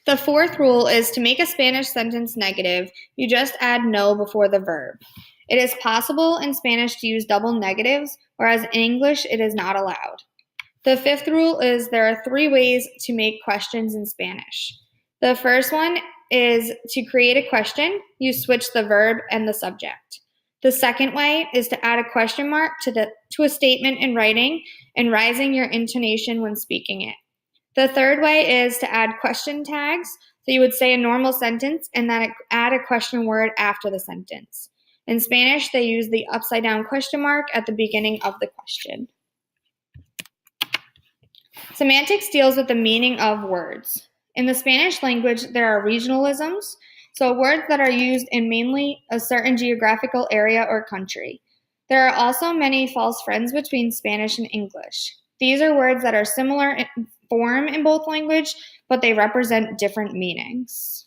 The fourth rule is to make a Spanish sentence negative, you just add no before the verb. It is possible in Spanish to use double negatives, whereas in English it is not allowed. The fifth rule is there are 3 ways to make questions in Spanish. The first one is to create a question, you switch the verb and the subject. The second way is to add a question mark to a statement in writing and rising your intonation when speaking it. The third way is to add question tags. So you would say a normal sentence and then add a question word after the sentence. In Spanish, they use the upside down question mark at the beginning of the question. Semantics deals with the meaning of words. In the Spanish language, there are regionalisms, so words that are used in mainly a certain geographical area or country. There are also many false friends between Spanish and English. These are words that are similar in form in both languages, but they represent different meanings.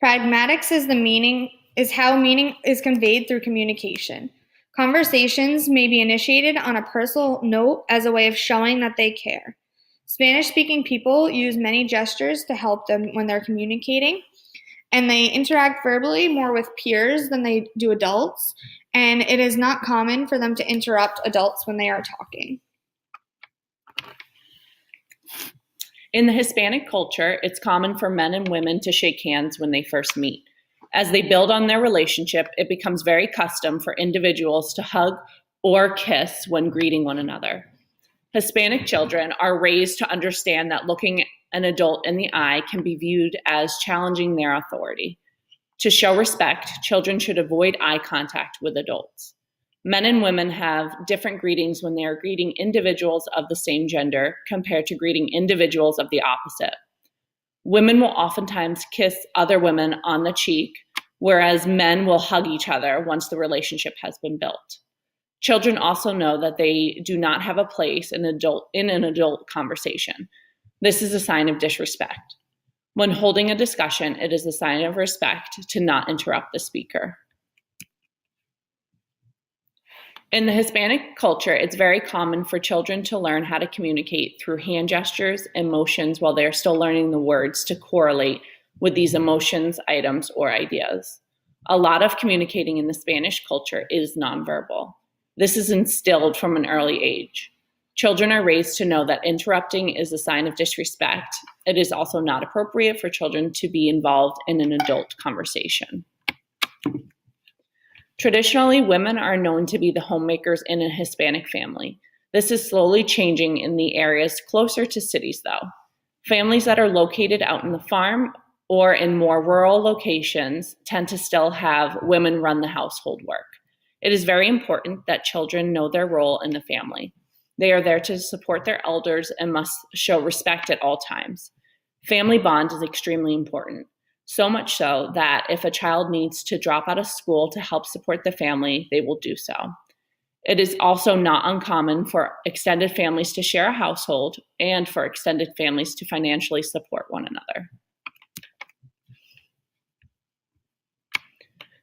Pragmatics is how meaning is conveyed through communication. Conversations may be initiated on a personal note as a way of showing that they care. Spanish-speaking people use many gestures to help them when they're communicating, and they interact verbally more with peers than they do adults, and it is not common for them to interrupt adults when they are talking. In the Hispanic culture, it's common for men and women to shake hands when they first meet. As they build on their relationship, it becomes very custom for individuals to hug or kiss when greeting one another. Hispanic children are raised to understand that looking an adult in the eye can be viewed as challenging their authority. To show respect, children should avoid eye contact with adults. Men and women have different greetings when they are greeting individuals of the same gender compared to greeting individuals of the opposite. Women will oftentimes kiss other women on the cheek, whereas men will hug each other once the relationship has been built. Children also know that they do not have a place in an adult conversation. This is a sign of disrespect. When holding a discussion, it is a sign of respect to not interrupt the speaker. In the Hispanic culture, it's very common for children to learn how to communicate through hand gestures and motions while they're still learning the words to correlate with these emotions, items, or ideas. A lot of communicating in the Spanish culture is nonverbal. This is instilled from an early age. Children are raised to know that interrupting is a sign of disrespect. It is also not appropriate for children to be involved in an adult conversation. Traditionally, women are known to be the homemakers in a Hispanic family. This is slowly changing in the areas closer to cities, though. Families that are located out in the farm or in more rural locations tend to still have women run the household work. It is very important that children know their role in the family. They are there to support their elders and must show respect at all times. Family bond is extremely important. So much so that if a child needs to drop out of school to help support the family, they will do so. It is also not uncommon for extended families to share a household and for extended families to financially support one another.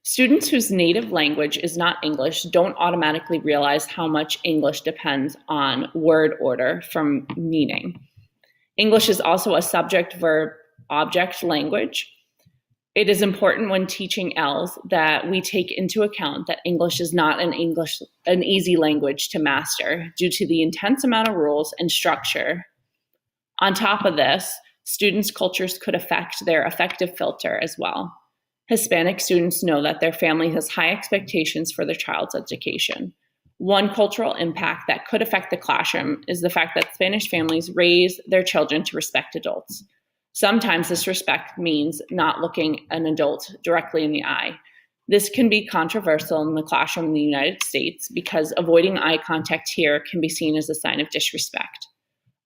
Students whose native language is not English don't automatically realize how much English depends on word order from meaning. English is also a subject-verb-object language. It is important when teaching ELs that we take into account that English is not an easy language to master due to the intense amount of rules and structure. On top of this, students' cultures could affect their affective filter as well. Hispanic students know that their family has high expectations for their child's education. One cultural impact that could affect the classroom is the fact that Spanish families raise their children to respect adults. Sometimes this respect means not looking an adult directly in the eye. This can be controversial in the classroom in the United States because avoiding eye contact here can be seen as a sign of disrespect.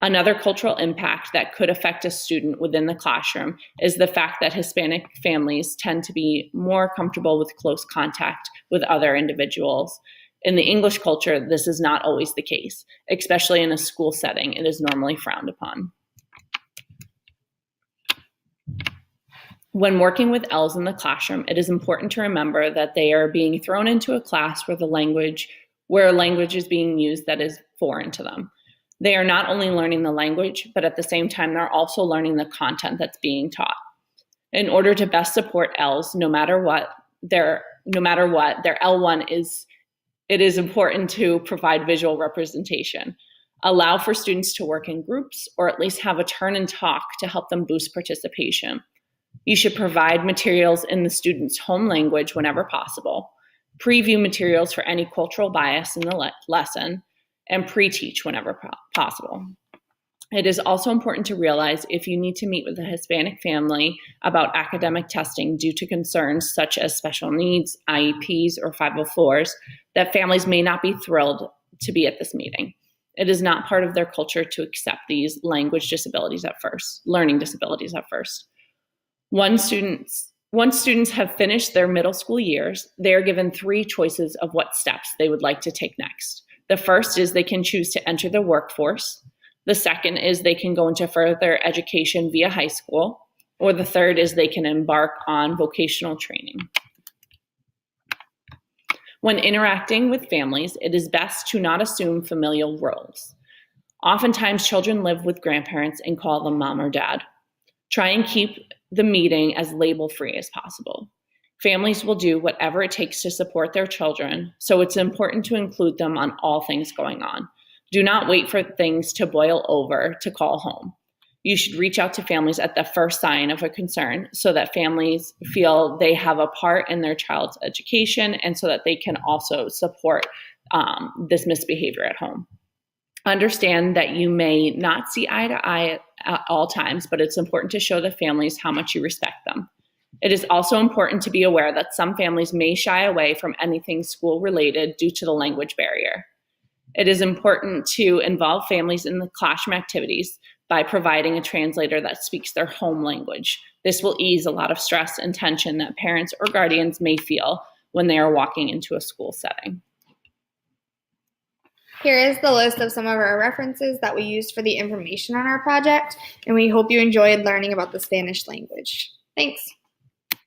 Another cultural impact that could affect a student within the classroom is the fact that Hispanic families tend to be more comfortable with close contact with other individuals. In the English culture, this is not always the case, especially in a school setting. It is normally frowned upon. When working with ELs in the classroom, it is important to remember that they are being thrown into a class where language is being used that is foreign to them. They are not only learning the language, but at the same time, they're also learning the content that's being taught. In order to best support Ls, no matter what, their L1 it is important to provide visual representation. Allow for students to work in groups or at least have a turn and talk to help them boost participation. You should provide materials in the student's home language whenever possible, preview materials for any cultural bias in the lesson, and pre-teach whenever possible. It is also important to realize if you need to meet with a Hispanic family about academic testing due to concerns such as special needs, IEPs, or 504s, that families may not be thrilled to be at this meeting. It is not part of their culture to accept these learning disabilities at first. Once students have finished their middle school years, they are given 3 choices of what steps they would like to take next. The first is they can choose to enter the workforce. The second is they can go into further education via high school. Or the third is they can embark on vocational training. When interacting with families, it is best to not assume familial roles. Oftentimes, children live with grandparents and call them mom or dad. Try and keep the meeting as label-free as possible. Families will do whatever it takes to support their children, so it's important to include them on all things going on. Do not wait for things to boil over to call home. You should reach out to families at the first sign of a concern so that families feel they have a part in their child's education and so that they can also support this misbehavior at home. Understand that you may not see eye to eye at all times, but it's important to show the families how much you respect them. It is also important to be aware that some families may shy away from anything school-related due to the language barrier. It is important to involve families in the classroom activities by providing a translator that speaks their home language. This will ease a lot of stress and tension that parents or guardians may feel when they are walking into a school setting. Here is the list of some of our references that we used for the information on our project, and we hope you enjoyed learning about the Spanish language. Thanks.